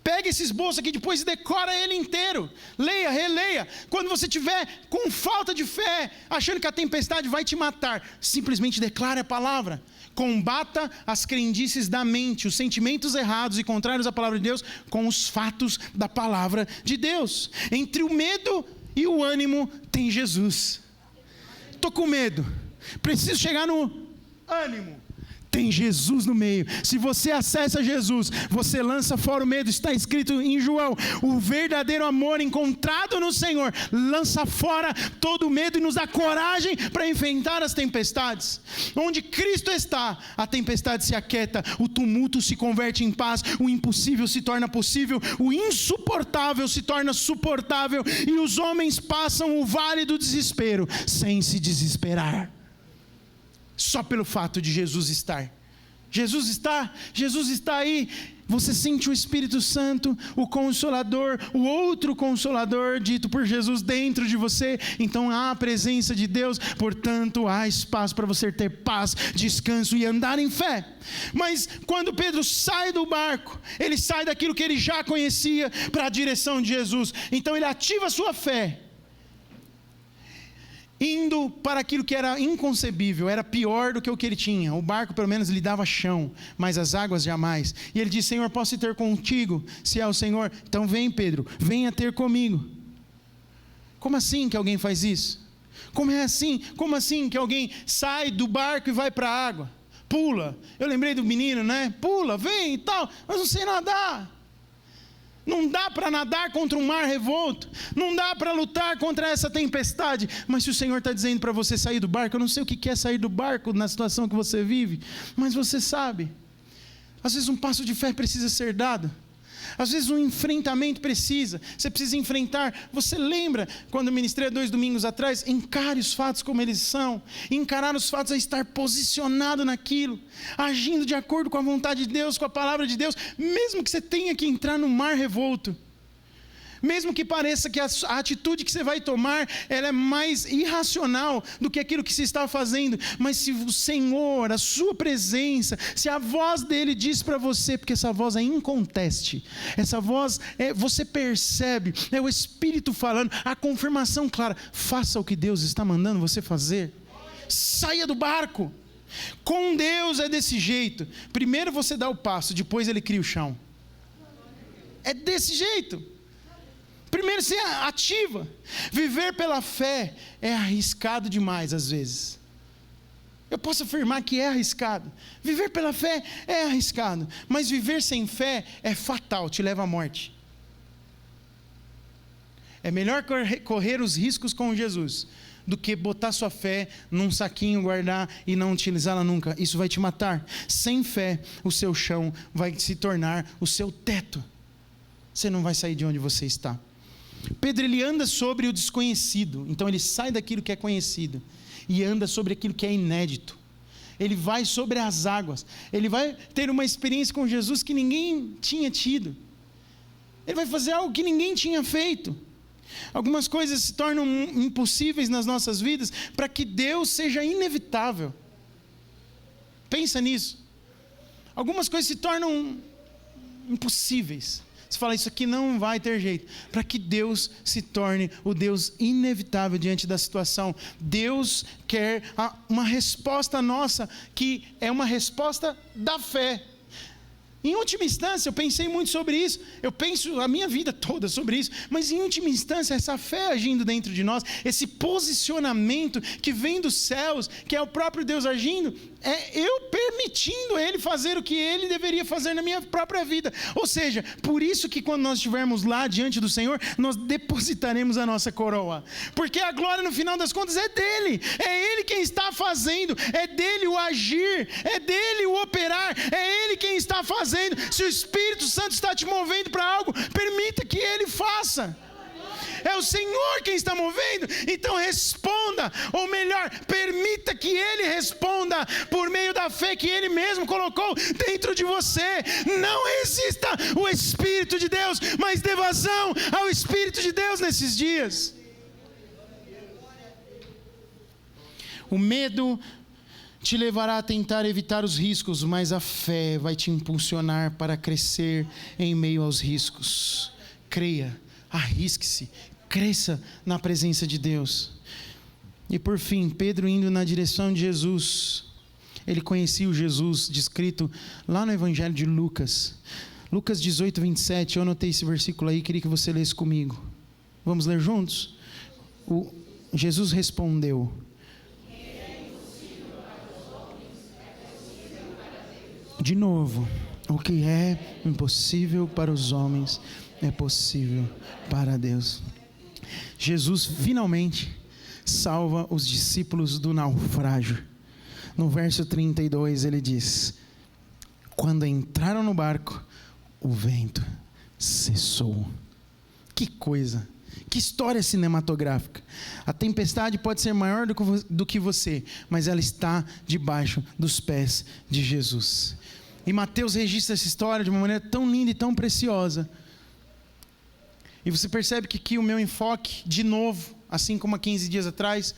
Pegue esse esboço aqui depois e decora ele inteiro. Leia, releia. Quando você estiver com falta de fé, achando que a tempestade vai te matar, simplesmente declare a palavra. Combata as crendices da mente, os sentimentos errados e contrários à palavra de Deus, com os fatos da palavra de Deus. Entre o medo e o ânimo tem Jesus. Estou com medo, preciso chegar no ânimo. Tem Jesus no meio. Se você acessa Jesus, você lança fora o medo. Está escrito em João, o verdadeiro amor encontrado no Senhor lança fora todo o medo e nos dá coragem para enfrentar as tempestades. Onde Cristo está, a tempestade se aquieta, o tumulto se converte em paz, o impossível se torna possível, o insuportável se torna suportável e os homens passam o vale do desespero sem se desesperar. Só pelo fato de Jesus estar. Jesus está aí. Você sente o Espírito Santo, o Consolador, o outro Consolador dito por Jesus dentro de você. Então há a presença de Deus, portanto há espaço para você ter paz, descanso e andar em fé. Mas quando Pedro sai do barco, ele sai daquilo que ele já conhecia para a direção de Jesus. Então ele ativa a sua fé, indo para aquilo que era inconcebível, era pior do que o que ele tinha. O barco pelo menos lhe dava chão, mas as águas jamais. E ele disse, Senhor, posso ter contigo, se é o Senhor? Então vem, Pedro, venha ter comigo. Como assim que alguém faz isso? Como assim que alguém sai do barco e vai para a água? Pula. Eu lembrei do menino, né? Pula, vem e tal, mas não sei nadar. Não dá para nadar contra um mar revolto, não dá para lutar contra essa tempestade. Mas se o Senhor está dizendo para você sair do barco, eu não sei o que é sair do barco na situação que você vive, mas você sabe. Às vezes um passo de fé precisa ser dado, às vezes um enfrentamento precisa, você precisa enfrentar. Você lembra quando eu ministrei 2 domingos atrás? Encare os fatos como eles são. Encarar os fatos é estar posicionado naquilo, agindo de acordo com a vontade de Deus, com a palavra de Deus, mesmo que você tenha que entrar no mar revolto, mesmo que pareça que a atitude que você vai tomar ela é mais irracional do que aquilo que se está fazendo, mas se o Senhor, a sua presença, se a voz dele diz para você, porque essa voz é inconteste, essa voz você percebe, é o Espírito falando, a confirmação clara, faça o que Deus está mandando você fazer, saia do barco. Com Deus é desse jeito, primeiro você dá o passo, depois ele cria o chão, é desse jeito. Primeiro você ativa. Viver pela fé é arriscado demais às vezes. Eu posso afirmar que é arriscado. Viver pela fé é arriscado, mas viver sem fé é fatal, te leva à morte. É melhor correr os riscos com Jesus do que botar sua fé num saquinho, guardar e não utilizá-la nunca. Isso vai te matar. Sem fé, o seu chão vai se tornar o seu teto. Você não vai sair de onde você está. Pedro, ele anda sobre o desconhecido. Então ele sai daquilo que é conhecido e anda sobre aquilo que é inédito. Ele vai sobre as águas. Ele vai ter uma experiência com Jesus que ninguém tinha tido. Ele vai fazer algo que ninguém tinha feito. Algumas coisas se tornam impossíveis nas nossas vidas para que Deus seja inevitável. Pensa nisso. Algumas coisas se tornam impossíveis. Você fala, isso aqui não vai ter jeito. Para que Deus se torne o Deus inevitável diante da situação. Deus quer uma resposta nossa, que é uma resposta da fé. Em última instância, eu pensei muito sobre isso, eu penso a minha vida toda sobre isso, mas em última instância, essa fé agindo dentro de nós, esse posicionamento que vem dos céus, que é o próprio Deus agindo, é eu permitindo Ele fazer o que Ele deveria fazer na minha própria vida. Ou seja, por isso que quando nós estivermos lá diante do Senhor, nós depositaremos a nossa coroa, porque a glória no final das contas é dEle, é Ele quem está fazendo, é dEle o agir, é dEle o operar, é Ele quem está fazendo. Se o Espírito Santo está te movendo para algo, permita que Ele faça. É o Senhor quem está movendo, então responda, ou melhor, permita que Ele responda por meio da fé que Ele mesmo colocou dentro de você. Não resista o Espírito de Deus, mas dê vazão ao Espírito de Deus nesses dias. O medo te levará a tentar evitar os riscos, mas a fé vai te impulsionar para crescer em meio aos riscos. Creia, arrisque-se, cresça na presença de Deus. E por fim, Pedro indo na direção de Jesus. Ele conhecia o Jesus descrito lá no Evangelho de Lucas. Lucas 18, 27, eu anotei esse versículo aí, queria que você lesse comigo. Vamos ler juntos? Jesus respondeu: de novo, o que é impossível para os homens é possível para Deus. Jesus finalmente salva os discípulos do naufrágio. No verso 32 ele diz: quando entraram no barco, o vento cessou. Que coisa! Que história cinematográfica. A tempestade pode ser maior do que você, mas ela está debaixo dos pés de Jesus. E Mateus registra essa história de uma maneira tão linda e tão preciosa. E você percebe que aqui o meu enfoque, de novo, assim como há 15 dias atrás,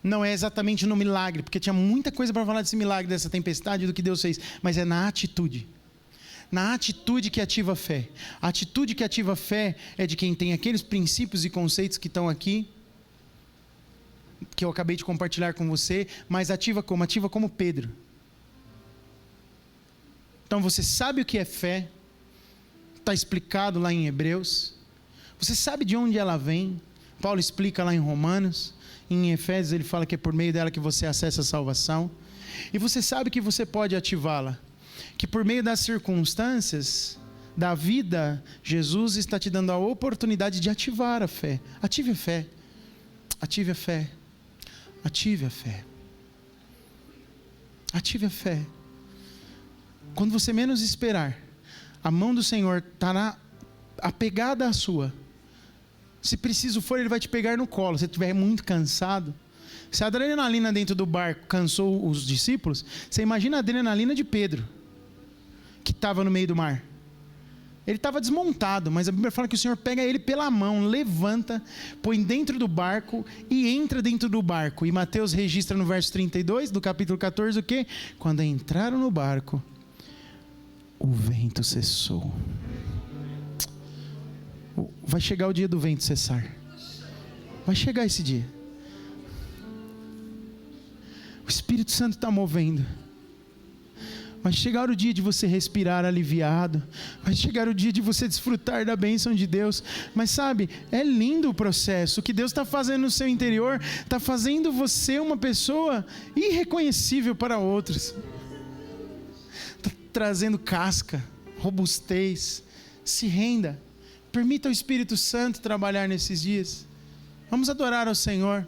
não é exatamente no milagre, porque tinha muita coisa para falar desse milagre, dessa tempestade, do que Deus fez, mas é na atitude. Na atitude que ativa a fé. A atitude que ativa a fé é de quem tem aqueles princípios e conceitos que estão aqui, que eu acabei de compartilhar com você, mas ativa como? Ativa como Pedro. Então você sabe o que é fé, está explicado lá em Hebreus, você sabe de onde ela vem, Paulo explica lá em Romanos, em Efésios ele fala que é por meio dela que você acessa a salvação, e você sabe que você pode ativá-la, que por meio das circunstâncias da vida, Jesus está te dando a oportunidade de ativar a fé. Ative a fé, ative a fé, ative a fé, ative a fé. Quando você menos esperar, a mão do Senhor estará apegada à sua. Se preciso for, Ele vai te pegar no colo. Se estiver muito cansado, se a adrenalina dentro do barco cansou os discípulos, você imagina a adrenalina de Pedro, que estava no meio do mar. Ele estava desmontado, mas a Bíblia fala que o Senhor pega ele pela mão, levanta, põe dentro do barco e entra dentro do barco. E Mateus registra no verso 32 do capítulo 14 o quê? Quando entraram no barco, o vento cessou. Vai chegar o dia do vento cessar. Vai chegar esse dia. O Espírito Santo está movendo. Vai chegar o dia de você respirar aliviado. Vai chegar o dia de você desfrutar da bênção de Deus. Mas sabe, é lindo o processo. O que Deus está fazendo no seu interior está fazendo você uma pessoa irreconhecível para outros. Está trazendo casca, robustez. Se renda. Permita o Espírito Santo trabalhar nesses dias. Vamos adorar ao Senhor.